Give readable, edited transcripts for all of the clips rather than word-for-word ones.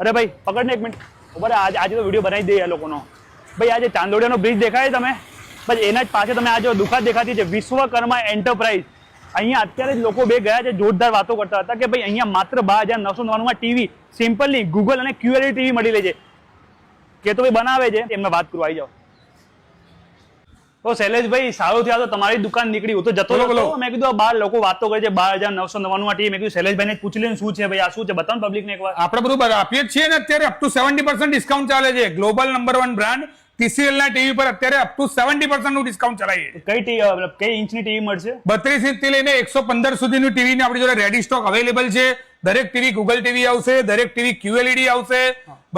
અરે ભાઈ પકડ ને 1 મિનિટ બરાબર આજે તો વિડીયો બનાવી દઈએ આ લોકોનો ભાઈ આજે ચાંદોડિયાનો બ્રિજ દેખાય તમે બસ એના જ પાસે તમે આ જો દુકાન દેખાતી છે વિશ્વકર્મા એન્ટરપ્રાઇઝ અહીંયા અત્યારે જ લોકો બે ગયા છે જોરદાર વાતો કરતા હતા કે ભાઈ અહીંયા માત્ર 12,999 ટીવી સિમ્પલી ગૂગલ અને QLED ટીવી મળી લે છે કે તો ભાઈ બનાવે છે એમને વાત કરવા આવી જાઓ તો શૈલેષભાઈ સારું થયા તો તમારી દુકાન નીકળી હું તો જતો હતો મેં કીધું 12 લોકો વાતો કરે છે 12,999 માં ટીવી મેં કીધું શૈલેષભાઈને પૂછી લઈને શું છે ભાઈ આ શું છે બતાવો પબ્લિક ને એકવાર આપણે બરોબર આપીએ છીએ ને અત્યારે અપ ટુ 70% ડિસ્કાઉન્ટ ચાલે છે ગ્લોબલ નંબર 1 બ્રાન્ડ TCL ના ટીવી પર અત્યારે અપ ટુ 70% નું ડિસ્કાઉન્ટ ચલાવીએ કઈ ટીવી કઈ ઇંચની ટીવી મળશે 32 ઇંચ થી લઈને 115 સુધીનું ટીવી ને આપણી જોડે રેડી સ્ટોક અવેલેબલ છે દરેક ટીવી ગૂગલ ટીવી આવશે દરેક ટીવી QLED આવશે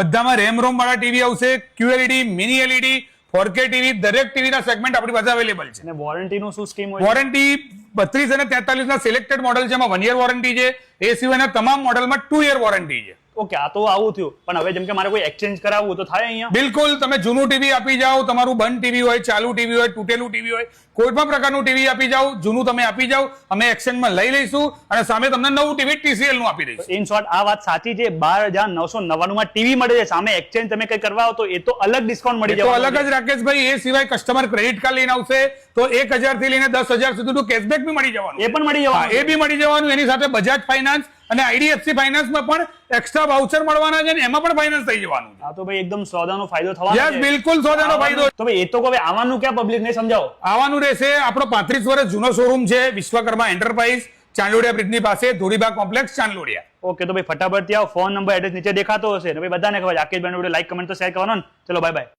બધામાં રેમ રોમ વાળા ટીવી આવશે QLED mini LED 4K TV દરેક ટીવી ના સેગમેન્ટ આપણી પાસે અવેલેબલ છે અને વોરંટી નું શું સ્કીમ હોય વોરંટી 32 અને 43 ના સિલેક્ટેડ મોડેલ છે એમાં 1 યર વોરંટી છે એ સિવાયના તમામ મોડેલમાં 2 યર વોરંટી છે ઓકે આ તો આવું થયું પણ હવે જેમ કે મારે કોઈ એક્સચેન્જ કરાવવું તો થાય અહીંયા બિલકુલ તમે જૂનું ટીવી આપી જાઓ તમારું બંધ ટીવી હોય ચાલુ ટીવી હોય તૂટેલું ટીવી હોય કોઈ પણ પ્રકારનું ટીવી આપી જાઓ જૂનું તમે આપી જાઓ અમે એક્સચેન્જમાં લઈ લઈશું અને સામે તમને નવું ટીવી TCL નું આપી દઈશું ઇન શોર્ટ આ વાત સાચી છે 12,999 માં ટીવી મળે છે સામે એક્સચેન્જ તમે કઈ કરવા આવો તો એ તો અલગ ડિસ્કાઉન્ટ મળી તો જાય અલગ જ રાકેશભાઈ એ સિવાય કસ્ટમર ક્રેડિટ કાર્ડ લઈને આવશે તો 1,000 થી લઈને 10,000 સુધીનું કેશબેક બી મળી જવાનું એ પણ મળી જવાનું એ બી મળી જવાનું એની સાથે બજાજ ફાઇનાન્સ અને IDFC ફાઇનાન્સમાં પણ એક્સ્ટ્રા વાઉચર મળવાના છે ને એમાં પણ ફાઇનાન્સ થઈ જવાનું આ તો ભાઈ એકદમ સોદાનો ફાયદો થવાનો યસ બિલકુલ સોદાનો ફાયદો તો ભાઈ એ તો હવે આવવાનું ક્યાં પબ્લિક ને સમજાવો આવવાનું રહેશે આપણો 35 વર્ષ જૂનો શોરૂમ છે વિશ્વકર્મા એન્ટરપ્રાઇઝ ચાંદલોડિયા બ્રિજની પાસે ધોળીબાગ કોમ્પ્લેક્સ ચાંદલોડિયા ઓકે તો ભાઈ ફટાફટ ત્યાં ફોન નંબર એડ્રેસ નીચે દેખાતો હશે ને ભાઈ બધાને ખબર રાકેશભાઈનો વિડીયો લાઈક કમેન્ટ તો શેર કરવાનો ને ચલો બાય બાય